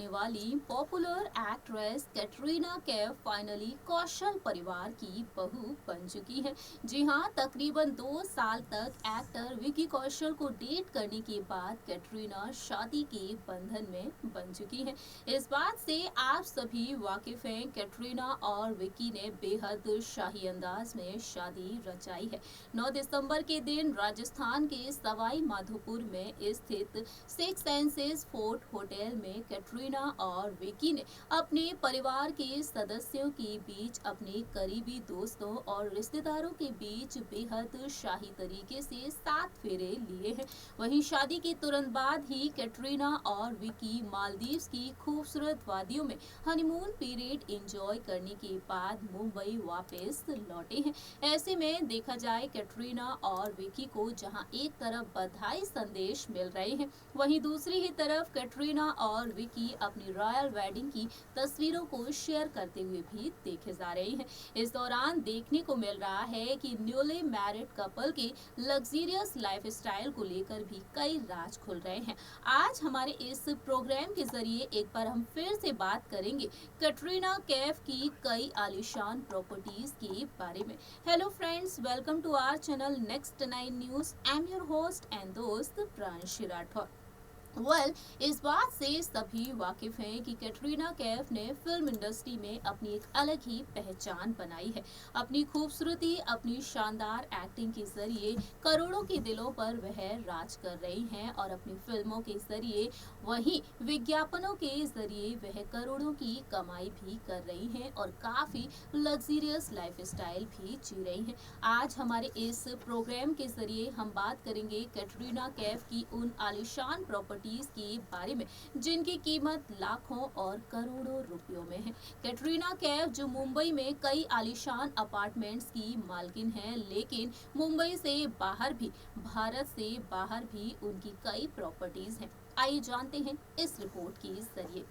जाने वाली popular actress Katrina Kaif finally Kaushal परिवार की बहू बन चुकी है। जी हाँ, तकरीबन 2 साल तक एक्टर विकी कौशल को डेट करने के बाद कैटरीना शादी के बंधन में बन चुकी है। इस बात से आप सभी वाकिफ हैं। कैटरीना और विकी ने बेहद शाही अंदाज में शादी रचाई है। 9 दिसंबर के दिन राजस्थान के सवाई माधोपुर में स्थित सिक्स सेंसेस फोर्ट होटल में कैटरीना और विकी ने अपने परिवार के सदस्यों के बीच, अपने करीबी दोस्तों और रिश्तेदारों के बीच बेहद शाही तरीके से 7 फेरे लिए हैं। वहीं शादी के तुरंत बाद ही कैटरीना और विकी मालदीव्स की खूबसूरत वादियों में हनीमून पीरियड एंजॉय करने के बाद मुंबई वापस लौटे हैं। ऐसे में देखा जाए, कैटरीना और विकी को जहां एक तरफ बधाई संदेश मिल रहे हैं, वहीं दूसरी ही तरफ कैटरीना और विकी अपनी रॉयल वेडिंग की तस्वीरों को शेयर करते हुए भी देखे जा रहे हैं। इस दौरान देखने को मिल रहा है कि न्यूली मैरिड कपल के लग्जरियस लाइफस्टाइल को लेकर भी कई राज खुल रहे हैं। आज हमारे इस प्रोग्राम के जरिए एक बार हम फिर से बात करेंगे कैटरीना कैफ की कई आलीशान प्रॉपर्टीज के बारे में। Hello friends, welcome to our channel next 9 news. I am your host and दोस्त प्रांशी राठौर। इस बात से सभी वाकिफ हैं कि कैटरीना कैफ ने फिल्म इंडस्ट्री में अपनी एक अलग ही पहचान बनाई है। अपनी खूबसूरती, अपनी शानदार एक्टिंग के जरिए करोड़ों के दिलों पर वह राज कर रही हैं और अपनी फिल्मों के जरिए, वहीं विज्ञापनों के जरिए वह करोड़ों की कमाई भी कर रही हैं और काफी लग्जरियस लाइफस्टाइल भी जी रही हैं। आज हमारे इस प्रोग्राम के जरिए हम बात करेंगे कैटरीना कैफ की उन आलीशान प्रॉपर्टीज के बारे में जिनकी कीमत लाखों और करोड़ों रुपयों में है। कैटरीना कैफ जो मुंबई में कई आलीशान अपार्टमेंट्स की मालकिन है, लेकिन मुंबई से बाहर भी, भारत से बाहर भी उनकी कई प्रॉपर्टीज हैं। आइए जानते हैं इस रिपोर्ट के जरिए।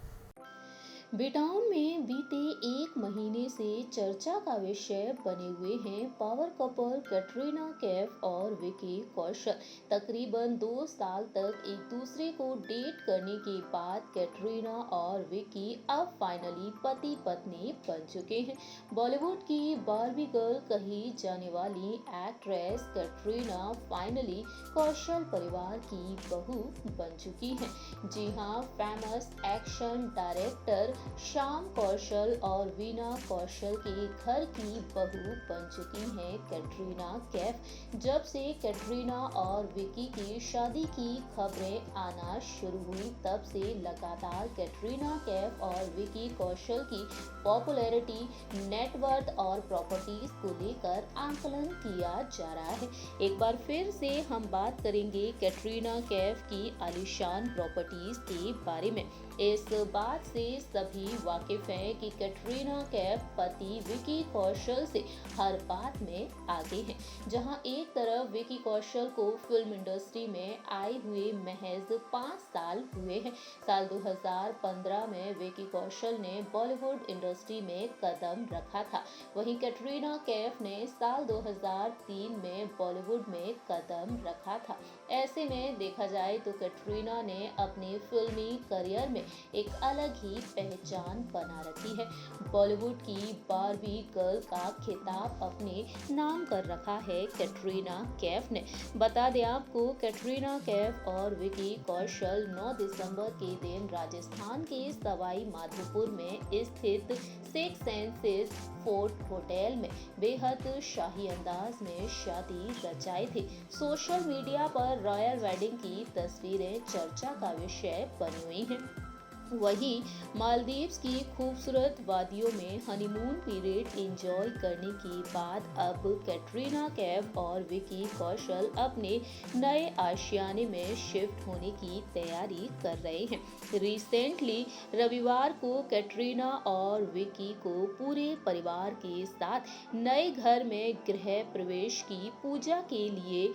बेटाउन में बीते 1 महीने से चर्चा का विषय बने हुए हैं पावर कपल कैटरीना कैफ और विकी कौशल। तकरीबन 2 साल तक एक दूसरे को डेट करने के बाद कैटरीना और विकी अब फाइनली पति पत्नी बन चुके हैं। बॉलीवुड की बार्बी गर्ल कही जाने वाली एक्ट्रेस कैटरीना फाइनली कौशल परिवार की बहू बन चुकी हैं। जी हाँ, फेमस एक्शन डायरेक्टर श्याम कौशल और वीना कौशल के घर की बहू बन चुकी हैं कैटरीना कैफ। जब से कैटरीना और विकी की शादी की खबरें आना शुरू हुई, तब से लगातार कैटरीना कैफ और विकी कौशल की पॉपुलैरिटी, नेटवर्थ और प्रॉपर्टीज को लेकर आकलन किया जा रहा है। एक बार फिर से हम बात करेंगे कैटरीना कैफ की आलीशान प्रॉपर्टीज के बारे में। इस बात से सभी वाकिफ हैं कि कैटरीना कैफ पति विकी कौशल से हर बात में आगे हैं। जहां एक तरफ विकी कौशल को फिल्म इंडस्ट्री में आए हुए महज 5 साल हुए हैं। साल 2015 में विकी कौशल ने बॉलीवुड इंडस्ट्री में कदम रखा था। वहीं कैटरीना कैफ ने साल 2003 में बॉलीवुड में कदम रखा था। ऐसे में देखा जाए तो कैटरीना ने अपने फिल्मी करियर में एक अलग ही पहचान बना रखी है। बॉलीवुड की बार्बी गर्ल का खिताब अपने नाम कर रखा है कैटरीना कैफ ने। बता दें आपको, कैटरीना कैफ और विकी कौशल 9 दिसंबर के दिन राजस्थान के सवाई माधोपुर में स्थित सिक्स सेंसेस फोर्ट होटल में बेहद शाही अंदाज में शादी रचाई थी। सोशल मीडिया पर रॉयल वेडिंग की तस्वीरें चर्चा का विषय बनी हुई हैं। वहीं मालदीव्स की खूबसूरत वादियों में हनीमून पीरियड एंजॉय करने के बाद अब कैटरीना कैफ और विकी कौशल अपने नए आशियाने में शिफ्ट होने की तैयारी कर रहे हैं। रिसेंटली रविवार को कैटरीना और विकी को पूरे परिवार के साथ नए घर में गृह प्रवेश की पूजा के लिए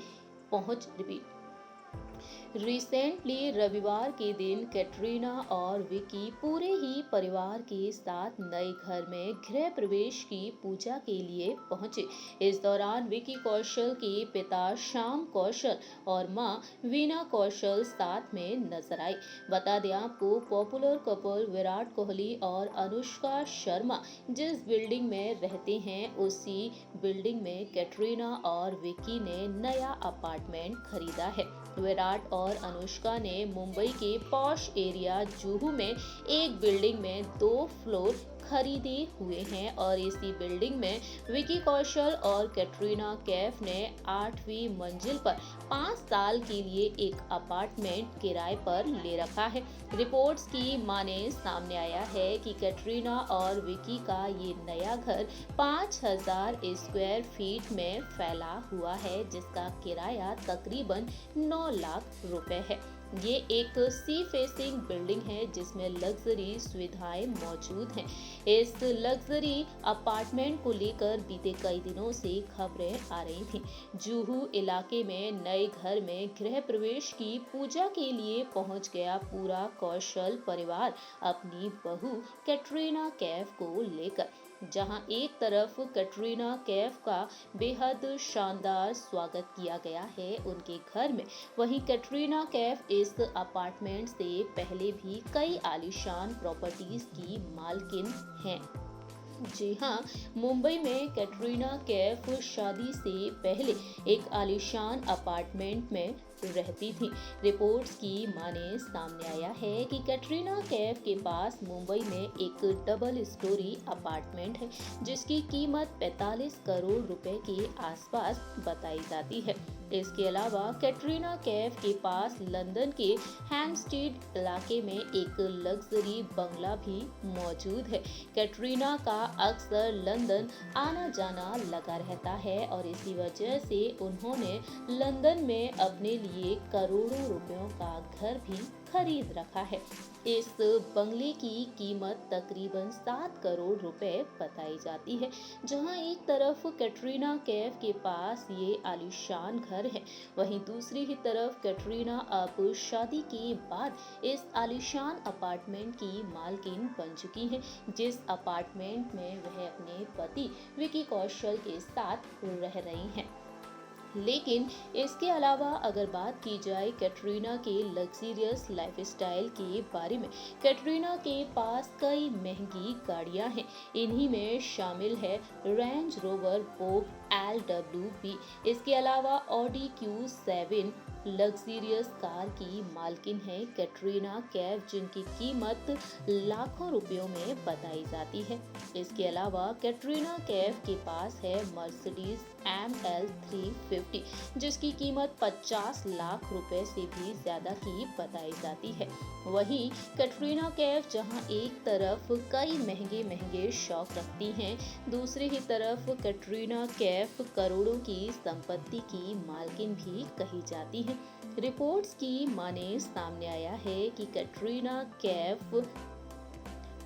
रिसेंटली रविवार के दिन कैटरीना और विकी पूरे ही परिवार के साथ नए घर में गृह प्रवेश की पूजा के लिए पहुंचे। इस दौरान विकी कौशल के पिता श्याम कौशल और मां वीना कौशल साथ में नजर आई। बता दें आपको, पॉपुलर कपल विराट कोहली और अनुष्का शर्मा जिस बिल्डिंग में रहते हैं उसी बिल्डिंग में कैटरीना और विकी ने नया अपार्टमेंट खरीदा है। विराट और अनुष्का ने मुंबई के पॉश एरिया जुहू में एक बिल्डिंग में 2 फ्लोर खरीदे हुए हैं और इसी बिल्डिंग में विकी कौशल और कैटरीना कैफ ने 8वीं मंजिल पर 5 साल के लिए एक अपार्टमेंट किराए पर ले रखा है। रिपोर्ट्स की माने सामने आया है कि कैटरीना और विकी का ये नया घर 5000 स्क्वायर फीट में फैला हुआ है, जिसका किराया तकरीबन 9 लाख रुपए है। ये एक सी फेसिंग बिल्डिंग है जिसमें लग्जरी सुविधाएं मौजूद हैं। इस लग्जरी अपार्टमेंट को लेकर बीते कई दिनों से खबरें आ रही थीं। जुहू इलाके में नए घर में गृह प्रवेश की पूजा के लिए पहुंच गया पूरा कौशल परिवार अपनी बहू कैटरीना कैफ को लेकर। जहां एक तरफ कैटरीना कैफ का बेहद शानदार स्वागत किया गया है उनके घर में, वहीं कैटरीना कैफ इस अपार्टमेंट से पहले भी कई आलीशान प्रॉपर्टीज की मालकिन हैं। जी हाँ, मुंबई में कैटरीना कैफ शादी से पहले एक आलीशान अपार्टमेंट में रहती थी। रिपोर्ट्स की माने सामने आया है कि कैटरीना कैफ के पास मुंबई में एक डबल स्टोरी अपार्टमेंट है जिसकी कीमत 45 करोड़ रुपए के आसपास बताई जाती है। इसके अलावा कैटरीना कैफ के पास लंदन के हैम्पस्टेड इलाके में एक लग्जरी बंगला भी मौजूद है। कैटरीना का अक्सर लंदन आना जाना लगा रहता है और इसी वजह से उन्होंने लंदन में अपने लिए करोड़ों रुपयों का घर भी खरीद रखा है। इस बंगले की कीमत तकरीबन 7 करोड़ रुपए बताई जाती है। जहां एक तरफ कैटरीना कैफ के पास ये आलीशान घर है, वहीं दूसरी ही तरफ कैटरीना अब शादी के बाद इस आलीशान अपार्टमेंट की मालकिन बन चुकी है, जिस अपार्टमेंट में वह अपने पति विकी कौशल के साथ रह रही हैं। लेकिन इसके अलावा अगर बात की जाए कैटरीना के लग्जरियस लाइफस्टाइल के बारे में, कैटरीना के पास कई महंगी गाड़ियां हैं। इन्हीं में शामिल है रेंज रोवर पोग LWB। इसके अलावा ऑडी Q7 लग्जरियस कार की मालकिन है कैटरीना कैफ, जिनकी कीमत लाखों रुपयों में बताई जाती है। इसके अलावा कैटरीना कैफ के पास है मर्सिडीज ML 350, जिसकी कीमत 50 लाख रुपए से भी ज्यादा की बताई जाती है। वहीं कैटरीना कैफ जहां एक तरफ कई महंगे महंगे शौक रखती हैं, दूसरी ही तरफ कैटरीना कैफ करोड़ों की संपत्ति की मालकिन भी कही जाती है। रिपोर्ट्स की माने सामने आया है कि कैटरीना कैफ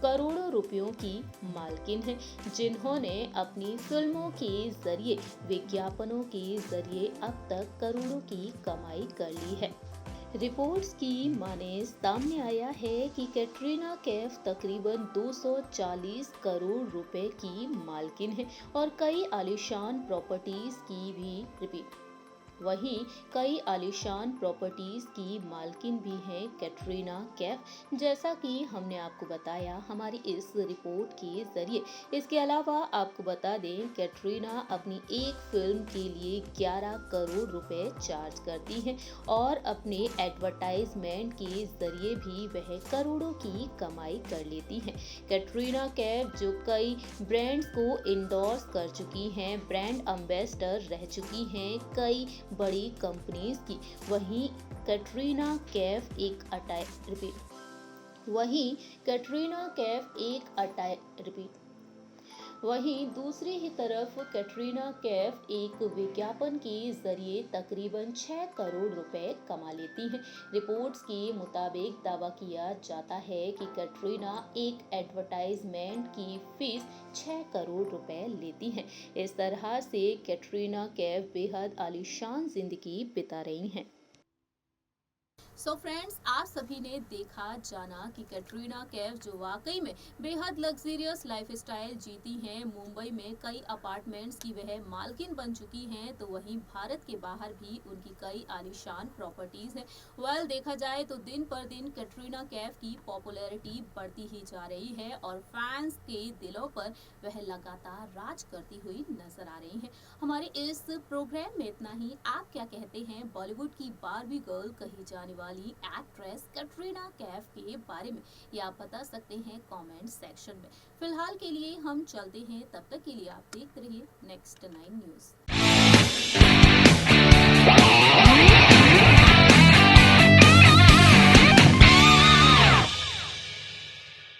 करोड़ों रुपयों की मालकिन है, जिन्होंने अपनी फिल्मों के जरिए, विज्ञापनों के जरिए अब तक करोड़ों की कमाई कर ली है। रिपोर्ट्स की माने सामने आया है कि कैटरीना कैफ तकरीबन 240 करोड़ रुपए की मालकिन है और कई आलीशान प्रॉपर्टीज की भी रिपीट वहीं कई आलीशान प्रॉपर्टीज की मालकिन भी हैं कैटरीना कैफ, जैसा कि हमने आपको बताया हमारी इस रिपोर्ट के जरिए। इसके अलावा आपको बता दें, कैटरीना अपनी एक फिल्म के लिए 11 करोड़ रुपए चार्ज करती हैं और अपने एडवर्टाइजमेंट के जरिए भी वह करोड़ों की कमाई कर लेती हैं। कैटरीना कैफ जो कई ब्रांड्स को इंडोर्स कर चुकी हैं, ब्रांड एम्बेसडर रह चुकी हैं कई बड़ी कंपनीज की, वहीं कैटरीना कैफ एक रिपीट वहीं दूसरी ही तरफ कैटरीना कैफ एक विज्ञापन के जरिए तकरीबन 6 करोड़ रुपए कमा लेती हैं। रिपोर्ट्स के मुताबिक दावा किया जाता है कि कैटरीना एक एडवर्टाइजमेंट की फीस 6 करोड़ रुपए लेती हैं। इस तरह से कैटरीना कैफ बेहद आलीशान जिंदगी बिता रही हैं। सो फ्रेंड्स, आप सभी ने देखा जाना कि कैटरीना कैफ जो वाकई में बेहद लग्जरियस लाइफस्टाइल जीती हैं, मुंबई में कई अपार्टमेंट्स की वह मालकिन बन चुकी हैं, तो वहीं भारत के बाहर भी उनकी कई आलीशान प्रॉपर्टीज हैं। वेल, देखा जाए तो दिन पर दिन कैटरीना कैफ की पॉपुलैरिटी बढ़ती ही जा रही है और फैंस के दिलों पर वह लगातार राज करती हुई नजर आ रही हैं। हमारे इस प्रोग्राम में इतना ही। आप क्या कहते हैं बॉलीवुड की बारबी गर्ल कही जाने वाली एक्ट्रेस कैटरीना कैफ के बारे में, ये आप बता सकते हैं कमेंट सेक्शन में। फिलहाल के लिए हम चलते हैं, तब तक के लिए आप देखते रहिए नेक्स्ट 9 न्यूज।